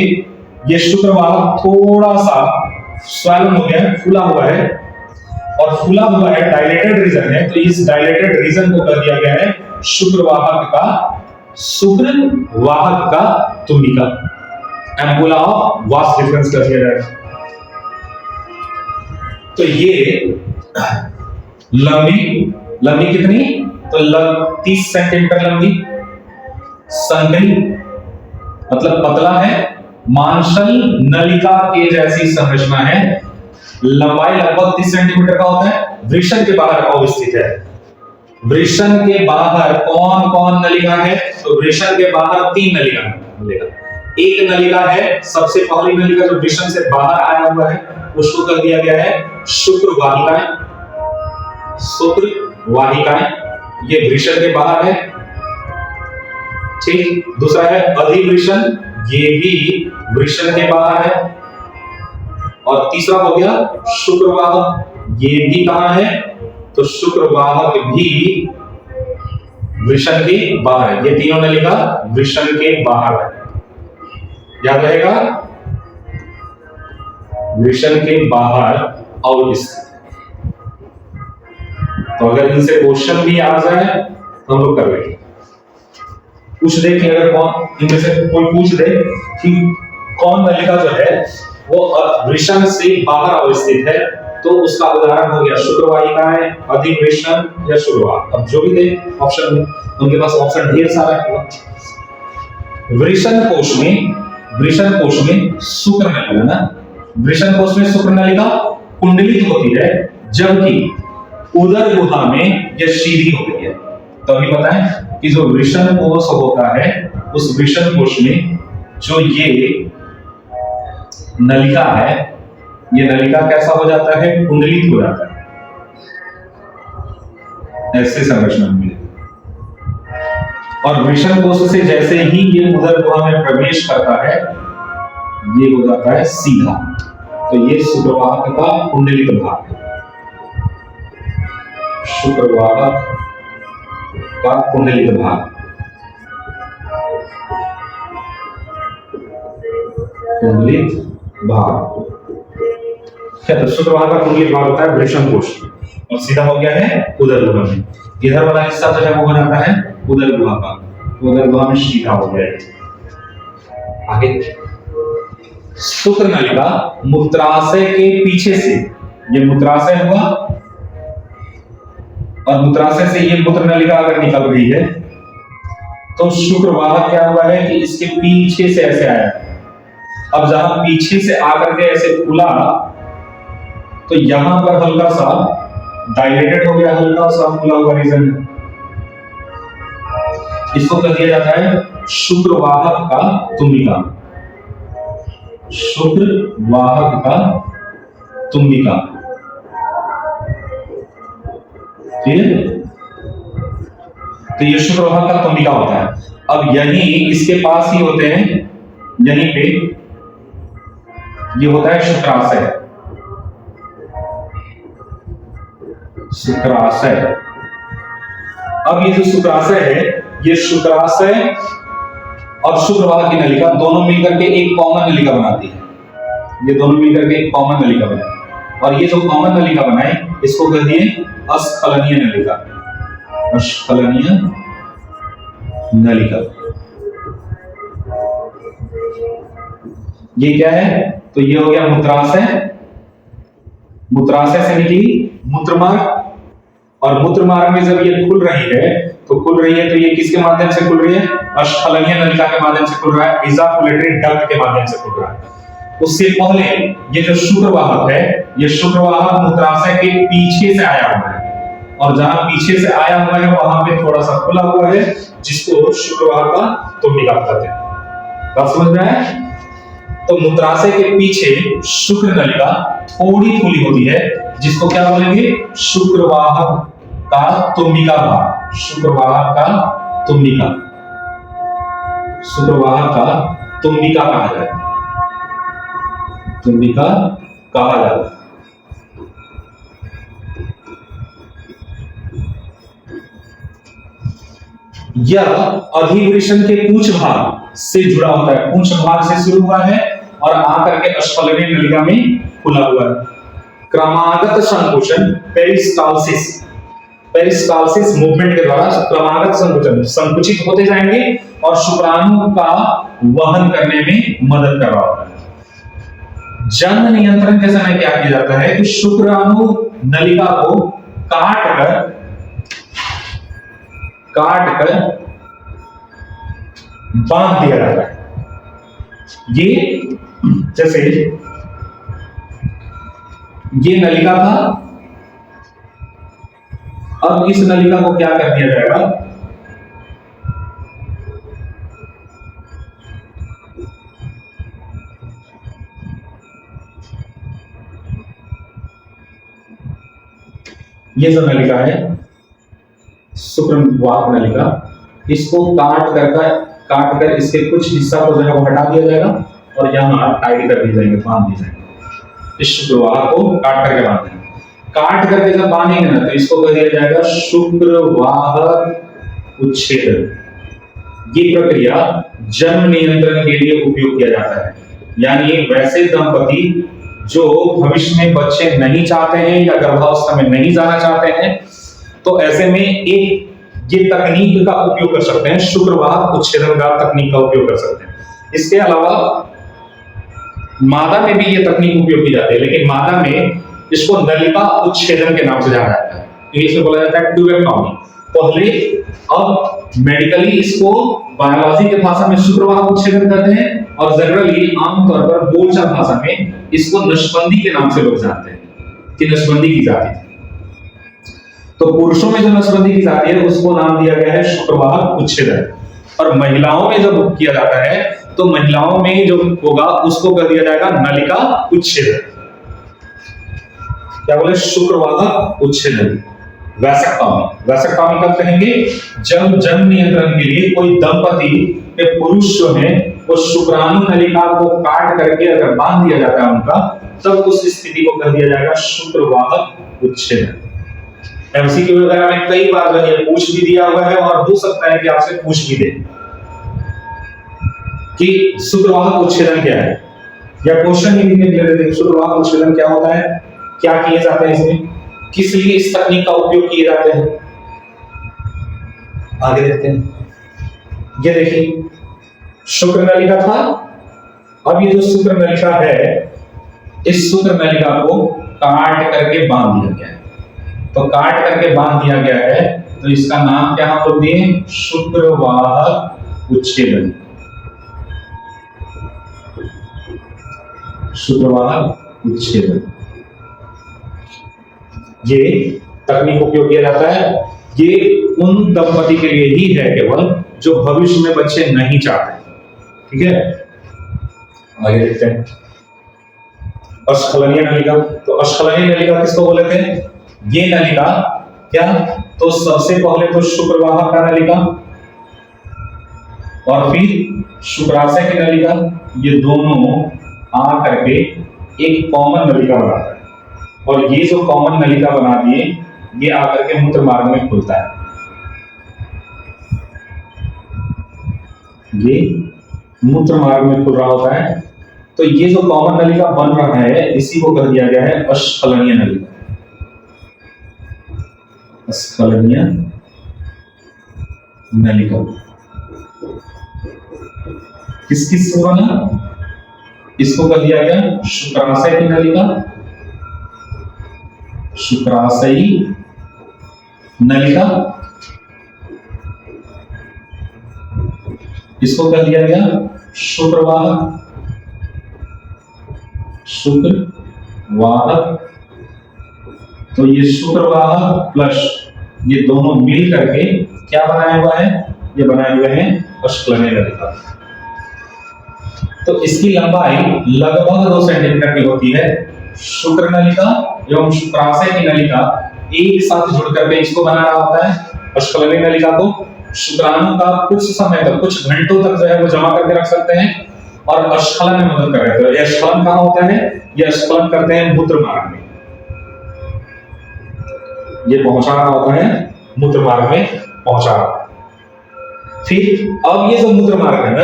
ये शुक्रवाहक थोड़ा सा स्वैलन हो गया है, फूला हुआ है, और फूला हुआ है डायलेटेड रीजन है, तो इस डायलेटेड रीजन को कर दिया गया है शुक्रवाहक का तुमिका, एम्पुला ऑफ वास्ट डिफरेंस कर दिया जाएगा। तो ये लंबी कितनी, तो 30 सेंटीमीटर लंबी, संकरी मतलब पतला है, मांसल नलिका के जैसी संरचना है, लंबाई लगभग 30 सेंटीमीटर का होता है, वृषण के बाहर अवस्थित है। वृषण के बाहर कौन कौन नलिका है, तो वृषण के बाहर 3 नलिका मिलेगा। एक नलिका है, सबसे पहली नलिका जो वृषण से बाहर आया हुआ है उसको कर दिया गया है शुक्रवाहिकाएं। शुक्रवाहिकाएं ये वृषण के बाहर है, ठीक। दूसरा है अधिवृषण, ये भी वृषण के बाहर है, और तीसरा हो गया शुक्रवाहक, ये भी कहां है, तो शुक्रवाहक भी वृषण के बाहर है। ये तीनों नलिका वृषण के बाहर है, याद रहेगा। वृषण के बाहर आउट स्थित। तो अगर इनसे क्वेश्चन भी आ जाए तो हम लोग कर लेंगे। पूछ दे कि अगर कौन इनमें से कोई पूछ दे कि कौन नलिका जो है वो वृषण से बाहर अवस्थित है, तो उसका उदाहरण हो गया शुक्रवाहिकाएं, अधिवृषण या शुक्रवाह। अब जो भी दे ऑप्शन में, उनके पास ऑप्शन ढेर सारा है। वृषण कोश में शुक्र नलिका ना, वृषण कोश में शुक्र नलिका कुंडलित होती है, जबकि उदर गुहा में यह सीधी होती है। तो अभी बताएं कि जो वृषण कोश होता है, उस वृषण कोश में जो ये नलिका है, ये नलिका कैसा हो जाता है? कुंडलित हो जाता है, ऐसे संरचना मिलेगी। और वृषण कोश से जैसे ही ये उदर गुहा में प्रवेश करता है, ये हो जाता है सीधा। तो ये शुक्रवाहक का कुंडलित भाग है, शुक्रवाहक का कुंडलित भाग। कुंडलित भाग क्या? तो शुक्रवाहक का कुंडलित भाग होता है वृषण कोश और सीधा हो गया है उदर गुहा में। इधर वाला हिस्सा जो है वो हो जाता है उदर गुहा का, उदर गुहा में सीधा हो गया है। आगे शुक्र नलिका मूत्राशय के पीछे से, ये मूत्राशय हुआ और मूत्राशय से ये मूत्र नलिका अगर निकल रही है, तो शुक्रवाहक क्या हुआ है कि इसके पीछे से ऐसे आया। अब जहां पीछे से आकर के ऐसे खुला, तो यहां पर हल्का सा डायलेटेड हो गया, हल्का सा खुला हुआ रीजन है। इसको कह दिया जाता है शुक्रवाहक का तुम्बिका, शुक्रवाहक का तुम्बिका। ठीक है, तो ये शुक्रवाहक का तुम्बिका होता है। अब यही इसके पास ही होते हैं, यहीं पे ये होता है शुक्राशय, शुक्राशय। अब ये जो शुक्राशय है, ये शुक्राशय और शुक्रवाहक की नलिका दोनों मिलकर के एक कॉमन नलिका बनाती है। ये दोनों मिलकर के एक कॉमन नलिका बनाए, और ये जो कॉमन नलिका बनाए इसको कह दिए अस्खलनीय नलिका, अस्खलनीय नलिका। ये क्या है? तो ये हो गया मूत्राशय, मूत्राशय से निकली मूत्रमार्ग, और मूत्रमार्ग में जब ये खुल रही है, तो ये किसके माध्यम से खुल रही है? अस्खलनीय नलिका के माध्यम से खुल रहा है, इजाकुलेटरी डक्ट के माध्यम से खुल रहा है। उससे पहले ये जो शुक्रवाहक है, ये शुक्रवाहक मूत्राशय के पीछे से आया हुआ है, और जहां पीछे से आया हुआ है वहां पे थोड़ा सा खुला हुआ है, जिसको शुक्रवाहक का तुम्बिका कहते हैं। बात समझ में आया? तो मूत्राशय के पीछे शुक्र नलिका थोड़ी खुली होती है, जिसको क्या बोलेंगे? शुक्रवाहक का तुम्बिका भाग, शुक्रवाहक का तुम्बिका, शुक्रवाहक का तुम्बिका कहा जाता है, तुम्बिका कहा जाता है। यह अधिवृषण के पूंछ भाग से जुड़ा होता है, पूंछ भाग से शुरू हुआ है और आकर के अस्खलनीय नलिका में खुला हुआ है। क्रमागत संकुचन, पेरिस्टाल्सिस, पेरिस्टाल्सिस मूवमेंट के द्वारा क्रमागत संकुचन, संकुचित होते जाएंगे और शुक्राणु का वहन करने में मदद कर रहा होता है। जन्म नियंत्रण के समय क्या किया जाता है कि शुक्राणु नलिका को काट कर बांध दिया जाता है। ये जैसे ये नलिका था, अब इस नलिका को क्या कर दिया जाएगा? ये जो नलिका है शुक्रवाहक नलिका, इसको काट कर इसके कुछ हिस्सा को जो है वो हटा दिया जाएगा और यहाँ टाइट कर दिए जाएंगे, बांध दिए जाएंगे। इस शुक्रवाहक को काट करके बांधेंगे। काट करके जब बांधेंगे ना, तो इसको कह दिया जाएगा शुक्रवाहक उच्छेदन। ये प्रक्रिया जन्म नियंत्रण के लिए उपयोग किया जाता है। यानी वैसे दंपति जो भविष्य में बच्चे नहीं चाहते हैं या गर्भावस्था में नहीं जाना चाहते हैं, तो ऐसे में एक ये तकनीक का उपयोग कर सकते हैं, शुक्रवाहक उच्छेदन का तकनीक का उपयोग कर सकते हैं। इसके अलावा मादा में भी ये तकनीक उपयोग की जाती है, लेकिन मादा में इसको नलिका उच्छेदन के नाम से जाना जाता है, इसमें बोला जाता है ट्यूबेक्टॉमी पहले। अब मेडिकली इसको बायोलॉजी के भाषा में शुक्रवाहक उच्छेदन कहते हैं, और जनरली आमतौर पर बोलचाल भाषा में इसको नसबंदी के नाम से लोग जानते हैं कि नसबंदी की जाती है। तो पुरुषों में जो नसबंदी की जाती है उसको नाम दिया गया है शुक्रवाहक उच्छेदन, और महिलाओं में जब किया जाता है तो महिलाओं में जो होगा उसको कह दिया जाएगा नलिका उच्छेदन। क्या बोले? शुक्रवाहक उच्छेदन। वैसेक्टॉमी, वैसेक्टॉमी कब कहेंगे? जब जन्म नियंत्रण के लिए कोई दंपति के पुरुष जो है वो शुक्राणु नलिका को काट करके अगर बांध दिया जाता है उनका, तब उस स्थिति को कह दिया जाएगा शुक्रवाहक उच्छेदन। एमसीक्यू वगैरह में कई बार ये पूछ भी दिया हुआ है, और हो सकता है कि आपसे पूछ भी दे कि शुक्रवाहक उच्छेदन क्या है, या क्वेश्चन ही लिखने के लिए शुक्रवाहक उच्छेदन क्या होता है, क्या किए जाते हैं इसमें, किस लिए इस तकनीक का उपयोग किए जाते हैं। आगे देखते हैं। ये देखिए शुक्र नलिका था, अब ये जो शुक्र नलिका है, इस शुक्र नलिका को काट करके बांध दिया गया है। तो काट करके बांध दिया गया है, तो इसका नाम क्या हम लोग दिए? शुक्रवाहक उच्छेदन। शुक्रवाहक उच्छेदन ये तकनीक उपयोग किया जाता है। ये उन दंपति के लिए ही है केवल जो भविष्य में बच्चे नहीं चाहते। ठीक है, आगे देखते हैं। अस्खलनीय नलिका, तो अस्खलनीय नलिका किसको बोले थे? ये नलिका क्या, तो सबसे पहले तो शुक्रवाहक का नलिका और फिर शुक्राशय की नलिका, ये दोनों आ करके एक कॉमन नलिका बनाता है, और ये जो कॉमन नलिका बना दिए ये आकर के मूत्र मार्ग में खुलता है। ये मूत्र मार्ग में खुल रहा होता है, तो ये जो कॉमन नलिका बन रहा है इसी को कह दिया गया है अस्खलनीय नलिका। अस्खलनीय नलिका किस किस से बना? इसको कह दिया गया शुक्राशय की नलिका, शुक्राशयी नलिका, इसको कह दिया गया शुक्रवाहक, शुक्रवाहक। तो ये शुक्रवाहक प्लस ये दोनों मिल करके क्या बनाया हुआ है? ये बनाए हुए हैं अस्खलनीय नलिका। तो इसकी लंबाई लगभग 2 सेंटीमीटर की होती है। शुक्र नलिका एवं शुक्राशय की नलिका एक साथ जुड़ करके इसको बना रहा होता है अस्खलनीय नलिका को। शुक्राणु का कुछ समय तक, कुछ घंटों तक जो है वो जमा करके रख सकते हैं और अस्खलन में मदद कर रहे हैं। यह अस्खलन कहाँ होता है? यह अस्खलन करते हैं मूत्र मार्ग में, ये पहुंचा रहा होता है मूत्र मार्ग में पहुंचा रहा। फिर अब ये जो मूत्र मार्ग है ना,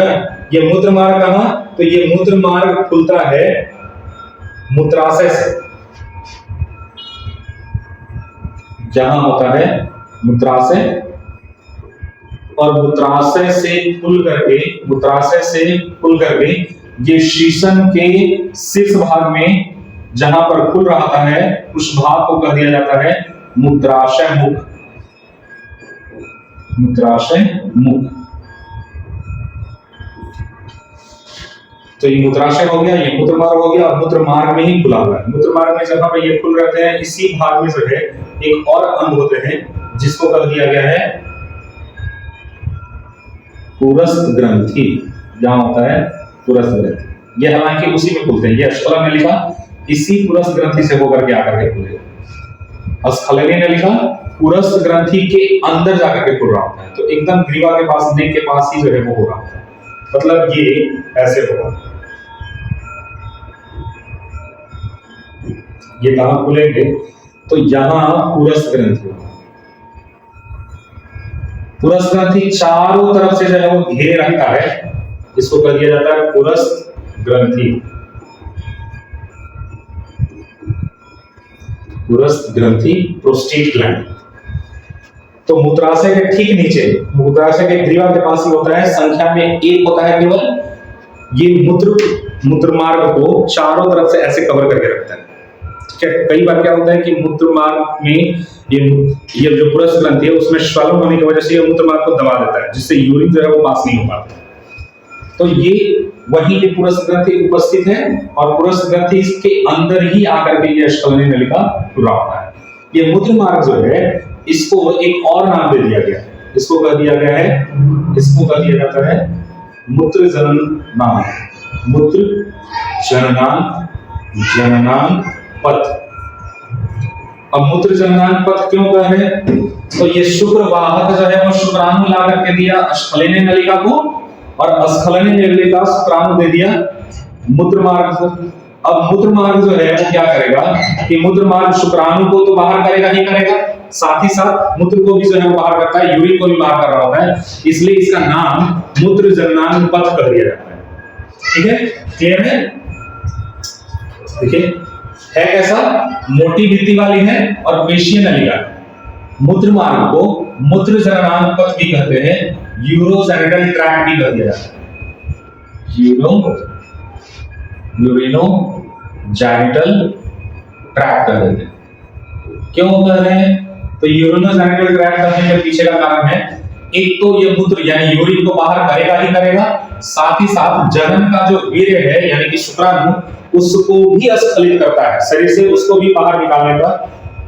ये मूत्र मार्ग कहाँ? तो ये मूत्र मार्ग खुलता है मूत्राशय से, जहां होता है मूत्राशय, और मूत्राशय से खुल करके ये शीशन के शीर्ष भाग में जहां पर खुल रहा है उस भाग को कह दिया जाता है मूत्राशय मुख। मूत्राशय मुख। तो ये मूत्राशय हो गया, ये मूत्र मार्ग हो गया, और मूत्र मार्ग में ही खुला हुआ है। मूत्र मार्ग में जहां पर ये खुल रहते हैं इसी भाग में जो है एक और अंग होते हैं जिसको कह दिया गया है पुरस्थ ग्रंथि। जहां होता है पुरस्थ ग्रंथि, ये हालांकि उसी में खुलते हैं। ये अस्खलन नलिका इसी पुरस्थ ग्रंथि से होकर के आकर के खुलेगा। अस्खलनीय नलिका पुरस्थ ग्रंथि के अंदर जाकर के खुल रहा होता है, तो एकदम ग्रीवा के पास, नेक के पास ही जो है वो हो रहा होता है। मतलब ये ऐसे होगा, ये कहां खुलेंगे? तो यहां पुरस्थ ग्रंथि। पुरस्थ ग्रंथि चारों तरफ से जो है वो घेरे रखता है, इसको कह दिया जाता है पुरस्थ ग्रंथि। पुरस्थ ग्रंथि, प्रोस्टेट ग्लैंड। तो मूत्राशय के ठीक नीचे, मूत्राशय के ग्रीवा के पास ही होता है, संख्या में एक होता है केवल। ये मूत्र मार्ग को चारों तरफ से ऐसे कवर करके रखता है। ठीक है, कई बार क्या होता है कि मूत्र मार्ग में ये जो पुरस्थ ग्रंथि है उसमें स्वलन होने की वजह से ये मूत्र मार्ग को दबा देता है, जिससे यूरिन जो है वो पास नहीं हो पाता। तो ये वहीं पे पुरस्थ ग्रंथि उपस्थित है और पुरस्थ ग्रंथि इसके अंदर ही आकर के ये स्खलनीय नलिका पूरा होता है। ये मूत्र मार्ग जो है इसको एक और नाम दे दिया गया है, इसको कह दिया गया है, इसको कह दिया जाता है मूत्र जननांग, मूत्र जननांग पथ। अब मूत्र जननांग पथ क्यों कह रहे हैं? तो ये शुक्र वाहक जो है वो शुक्राणु ला करके दिया स्खलनीय नलिका को और स्खलनीय नलिका शुक्राणु दे दिया मूत्र मार्ग को। अब मूत्र मार्ग जो है वो क्या करेगा कि मूत्र मार्ग शुक्राणु को तो बाहर करेगा ही करेगा, साथ ही साथ मूत्र को भी जो है वो बाहर करता है, यूरिन को भी बाहर कर रहा होता है, इसलिए इसका नाम मूत्र जननांग पथ कर दिया जाता है। ठीक है, क्लियर है? देखिए है कैसा, मोटी भित्ति वाली है और पेशीय नलिका। मूत्र मार्ग को मूत्र जननांग पथ भी कहते हैं, यूरोजेनिटल ट्रैक्ट भी कह दिया जाता है, यूरिनोजेनिटल ट्रैक्ट कह देते हैं। क्यों कह रहे हैं? तो यूरिनोजेनिटल ट्रैक्ट कहने के पीछे का कारण है, एक तो ये मूत्र यानी यूरिन को बाहर करेगा ही करेगा, साथ ही साथ जनन का जो वीर्य है यानी कि शुक्राणु उसको भी स्खलित करता है, शरीर से उसको भी बाहर निकालने का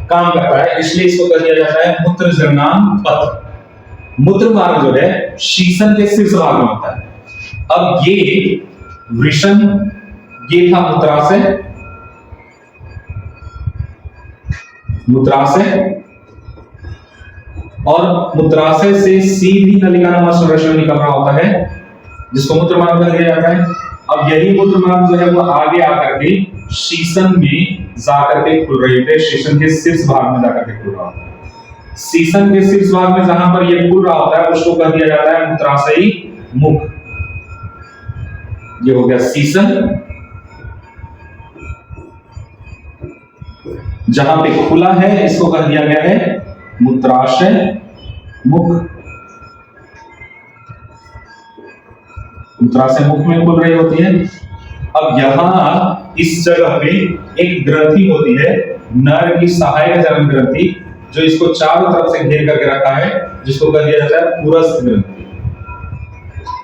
काम करता है, इसलिए इसको कह दिया जाता है मूत्र जननांग पथ। मूत्र मार्ग जो है शीशन के शीर्ष भाग में होता है। अब ये वृषण, ये था मूत्राशय, मूत्राशय और मूत्राशय से सीधी नलिका नुमा संरचना निकल रहा होता है जिसको मूत्र मार्ग कहा जाता है। अब यही मूत्र मार्ग जो है वो आगे आकर के शीशन में जाकर के खुल रही है, शीशन के शीर्ष भाग में जाकर के खुल रहा होता है। शीशन के शीर्ष भाग में जहां पर ये खुल रहा होता है उसको कह दिया जाता है मूत्राशयी मुख। ये हो गया शीशन, जहां पे खुला है इसको कह दिया गया है मूत्राशय मुख। मूत्राशय मुख में खुल रही होती है। अब यहां इस जगह पे एक ग्रंथि होती है, नर की सहायक जनन ग्रंथि, जो इसको चारों तरफ से घेर करके रखा है, जिसको कह दिया जाता है पुरस्थ ग्रंथि,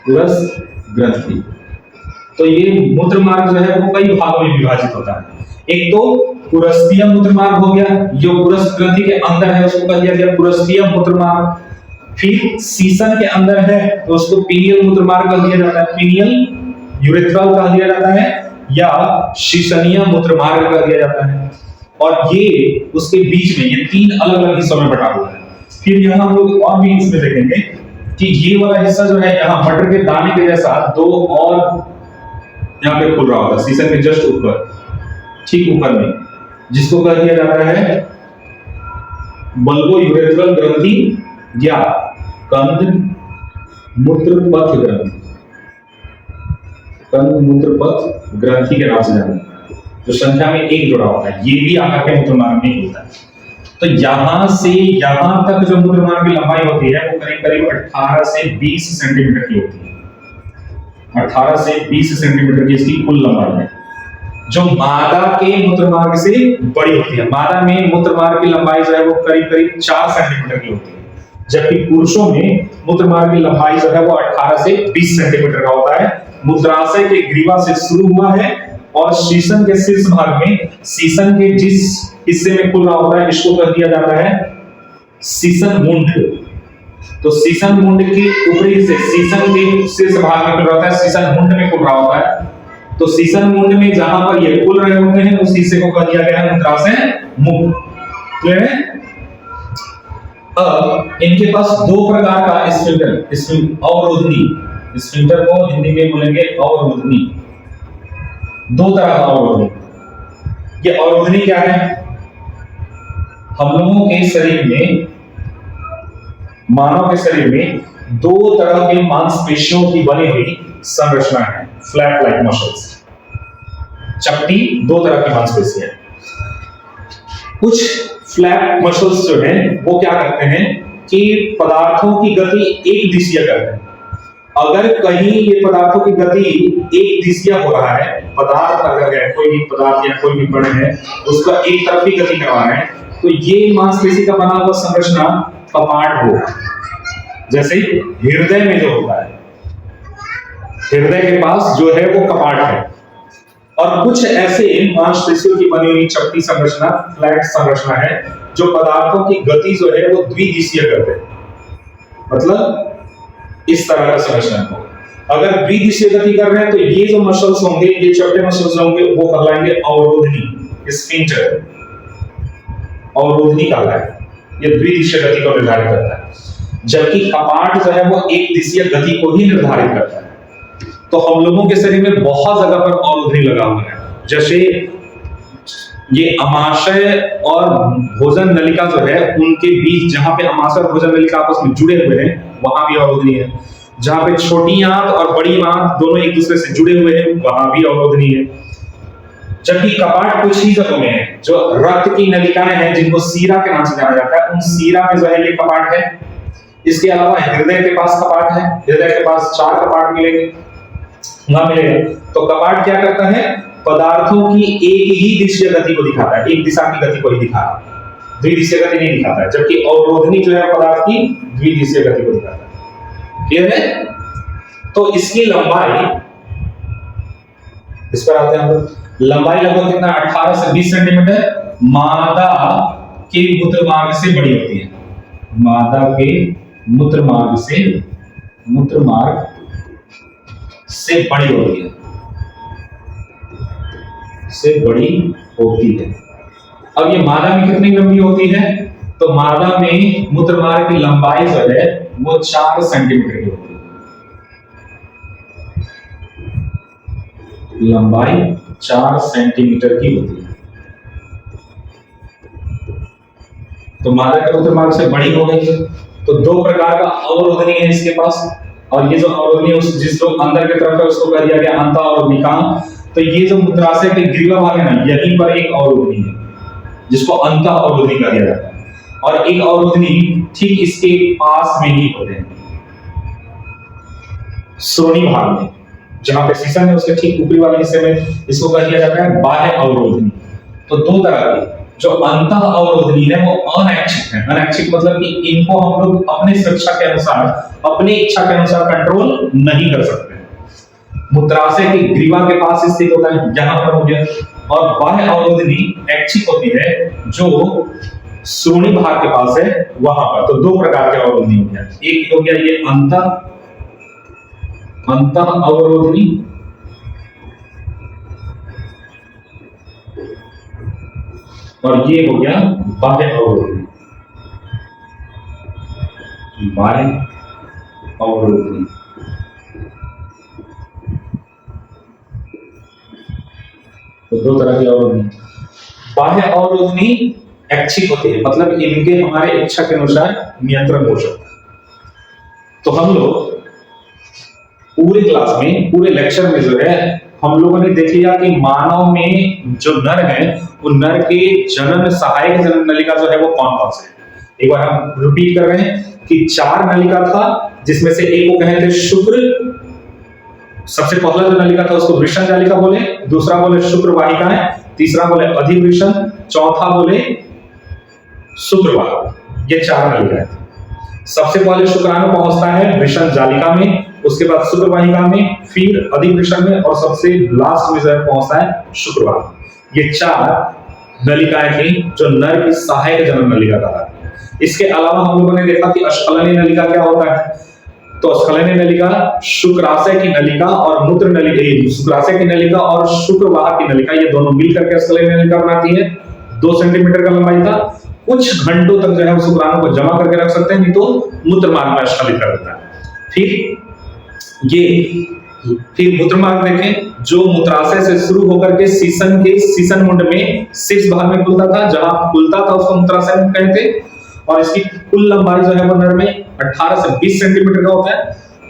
पुरस्थ ग्रंथि। तो ये मूत्र मार्ग जो है वो कई भागों में विभाजित होता है। एक तो पुरस्तीय मूत्र मार्ग हो गया, जो पुरस्थ ग्रंथि के अंदर है उसको कह दिया गया पुरस्तीय मूत्र मार्ग। फिर शीशन के अंदर है तो उसको पीनियल मूत्र मार्ग कह दिया जाता है, पीनियल यूरेथ्रल कह दिया जाता है या शीशनीय मूत्र मार्ग कह दिया जाता है। और ये उसके बीच में ये तीन अलग अलग हिस्सों में बटा हुआ है। फिर यहाँ हम लोग और भी इसमें देखेंगे कि ये वाला हिस्सा जो है यहाँ मटर के दाने के जैसा दो और यहाँ पे खुल रहा होता है शीशन के जस्ट ऊपर, ठीक ऊपर में, जिसको कह दिया जाता है बल्बो यूरेथ्रल ग्रंथि या कंद मूत्र पथ ग्रंथि, कंद मूत्र पथ ग्रंथि के नाम से जाना जाता है, जो संख्या में एक जुड़ा होता है। ये भी आकार के मूत्र मार्ग में होता है। तो यहां से यहां तक जो मूत्र मार्ग की लंबाई होती है वो करीब करीब 18 से 20 सेंटीमीटर की होती है। 18 से 20 सेंटीमीटर की इसकी कुल लंबाई है, जो मादा के मूत्र मार्ग से बड़ी होती है। मादा में मूत्र मार्ग की लंबाई जो है वो करीब करीब 4 सेंटीमीटर की होती है, जबकि पुरुषों में मूत्र मार्ग की लंबाई जो है वो 18 से 20 सेंटीमीटर का होता है। मूत्राशय के ग्रीवा से शुरू हुआ है और शीशन के शीर्ष भाग में, शीशन के जिस हिस्से में खुल रहा होता है इसको कह दिया जाता है शीशन मुंड। तो शीशन मुंड की ऊपरी हिस्से, शीशन के शीर्ष भाग में खुल रहा होता है, शीशन मुंड में खुल रहा होता है। तो शीशन मुंड में जहां पर ये खुल रहे होते हैं उस हिस्से को कह दिया गया है मूत्राशय मुख। क्लियर है? अब इनके पास दो प्रकार का स्फिंक्टर, अवरोधनी, स्फिंक्टर को हिंदी में बोलेंगे अवरोधनी, दो तरह का अवरोधनी। ये अवरोधनी क्या है? हम लोगों के शरीर में, मानव के शरीर में दो तरह के मांसपेशियों की बनी हुई संरचना है, फ्लैट लाइक मसल्स। चपटी दो तरह की मांसपेशी है। कुछ फ्लैप मसल्स जो हैं वो क्या करते हैं कि पदार्थों की गति एक दिशीय करते हैं। अगर कहीं ये पदार्थों की गति एक दिशीय हो रहा है, पदार्थ अगर है, कोई भी पदार्थ या कोई भी कण है उसका एक तरफ ही गति करवा रहे हैं, तो ये मांसपेशी का बना हुआ संरचना कपाट होगा। जैसे हृदय में जो होता है, हृदय के पास जो है वो कपाट है। और कुछ ऐसे मांसपेशियों की बनी हुई चपटी संरचना, फ्लैट संरचना है जो पदार्थों की गति जो है वो द्विदिशीय करते हैं। मतलब इस तरह का संरचना हो। अगर द्विदिशीय गति कर रहे हैं तो ये जो मसल्स होंगे, ये चपटे मसल्स होंगे, वो कहलाएंगे अवरोधनी, स्फिंक्टर, अवरोधनी कहलाएगा। ये द्विदिशीय गति को निर्धारित करता है, जबकि कपाट जो है वो एक दिशीय गति को ही निर्धारित करता है। तो हम लोगों के शरीर में बहुत जगह पर अवरोधनी लगा हुआ है, जैसे ये अमाशय और भोजन नलिका जो है उनके बीच, जहां पे अमाशय और भोजन नलिका आपस में जुड़े हुए हैं वहां भी अवरोधनी है। जहां पे छोटी आंत और बड़ी आंत दोनों एक दूसरे से जुड़े हुए हैं वहां भी अवरोधनी है। जबकि कपाट कुछ ही जगहों में है, जो रक्त की नलिकाएं हैं जिनको सीरा के नाम से जाना जाता है, उन सीरा में जो है ये कपाट है। इसके अलावा हृदय के पास कपाट है, हृदय के पास 4 कपाट मिलेंगे, वहां मिलेगा। तो कपाट क्या करता है, पदार्थों की एक ही दिशीय गति को दिखाता है, एक दिशा की गति को ही दिखाता है, द्विदिशीय गति नहीं दिखाता है। जबकि अवरोधनी जो है पदार्थ की द्विदिशीय गति को दिखाता है। क्लियर है? तो इसकी लंबाई, इस पर आते हैं हम। लंबाई लगभग कितना, 18 से 20 सेंटीमीटर मादा के मूत्र मार्ग से बड़ी होती है। मादा के मूत्र मार्ग से बड़ी होती है, से बड़ी होती है। अब ये मादा में कितनी लंबी होती है, तो मादा में मूत्र मार्ग की लंबाई जो है वो 4 सेंटीमीटर की होती है। लंबाई 4 सेंटीमीटर की होती है। तो मादा के मूत्र मार्ग से बड़ी हो गई। तो 2 प्रकार का अवरोधनी है इसके पास, और ये जो अवरोधनी है जिस जो अंदर की तरफ है उसको कह दिया गया अंत अवरोधनिका। तो ये जो मूत्राशय के ग्रीवा भाग है ना, यहीं पर एक अवरोधनी है जिसको अंत अवरोधनी कहा जाता है, और एक अवरोधनी ठीक इसके पास में ही होते हैं, श्रोणि भाग में, जहां पे शीशन है उसके ठीक ऊपरी वाले हिस्से में इसको कहा दिया जाता है बाह्य अवरोधनी। तो 2 तरह की, जो अंत अवरोधनी है वो अनैच्छिक है। अनैच्छिक मतलब कि इनको हम लोग अपने स्वेच्छा के अनुसार, अपनी इच्छा के अनुसार कंट्रोल नहीं कर सकते। मूत्राशय की ग्रीवा के पास स्थित होता है, यहां पर हो गया। और बाह्य अवरोधनी ऐच्छिक होती है, जो श्रोणि भाग के पास है वहां पर। तो 2 प्रकार के अवरोधनी हो गया, एक हो गया ये अंत अवरोधनी, और ये हो गया बाह्य अवरोधनी। बाह्य अवरोधनी तो 2 तरह की अवरोधनी। बाह्य अवरोधनी ऐच्छिक होती है, मतलब इनके हमारे इच्छा के अनुसार नियंत्रण हो सकता है। तो हम लोग पूरे क्लास में, पूरे लेक्चर में जो है हम लोगों ने देख लिया कि मानव में जो नर है, वो नर के जनन सहायक जनन नलिका जो है वो कौन कौन से है। एक बार हम रिपीट कर रहे हैं कि 4 नलिका था, जिसमें से एक को कहे थे शुक्र, सबसे पहला जो नलिका था उसको वृषण नलिका बोले, दूसरा बोले शुक्र वाहिकाएं, तीसरा बोले अधिवृषण, चौथा बोले शुक्रवाहिका। ये 4 नलिकाएं। सबसे पहले शुक्राणु पहुंचता है वृषण जालिका में, उसके बाद शुक्र वाहिका में, फिर अधिवृषण में, और सबसे लास्ट में जो पहुंचता है शुक्रवाहिका। ये 4 नलिकाएं थी जो नर की सहायक जनन नलिका कहलाती है। इसके अलावा हम लोगों ने देखा कि अस्खलनीय नलिका क्या होता है। तो अस्खलनीय नलिका शुक्राशय की नलिका और मूत्र नलिका, शुक्राशय की नलिका और शुक्रवाह की नलिका, ये दोनों मिलकर के अस्खलनीय नलिका बनाती है। 2 सेंटीमीटर का लंबाई था। कुछ घंटों तक जो है शुक्राणु को जमा करके रख सकते हैं, नहीं तो मूत्र मार्ग में स्खलित कर देता है। फिर मूत्र मार्ग देखें, जो मूत्राशय से शुरू होकर के शीशन के शीशन मुंड में शीर्ष भाग में खुलता था, जहां खुलता था उसको मूत्राशय मुंड कहते। और इसकी कुल लंबाई जो है वो नर में 18 से 20 सेंटीमीटर का होता है।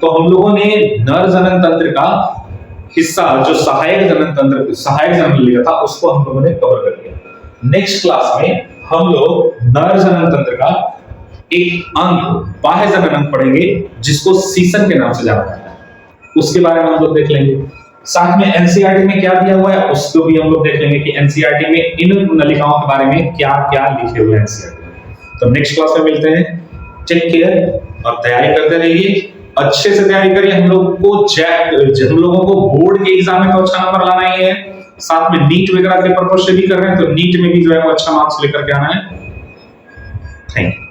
तो हम लोगों ने नर जनन तंत्र का हिस्सा, जो सहायक जनन तंत्र, सहायक जनन नलिका था, उसको हम लोगों ने कवर कर लिया। नेक्स्ट क्लास में हम लोग नर जनन तंत्र का एक अंग बाह्य जनन अंग पढ़ेंगे जिसको सीसन के नाम से जाना जाता है। उसके बारे में हम लोग देख लेंगे। साथ में एनसीईआरटी में क्या दिया हुआ है उसको भी हम लोग देख लेंगे कि एनसीईआरटी में इन नलिकाओं के बारे में क्या क्या लिखे हुए हैं एनसीईआरटी में। तो नेक्स्ट क्लास में मिलते हैं। टेक केयर और तैयारी करते रहिए, अच्छे से तैयारी करिए। हम लोगों को बोर्ड के एग्जाम में तो अच्छा नंबर लाना ही है, साथ में नीट वगैरह के पर्पज से भी कर रहे हैं तो नीट में भी जो है वो अच्छा मार्क्स लेकर के आना है। Thank you.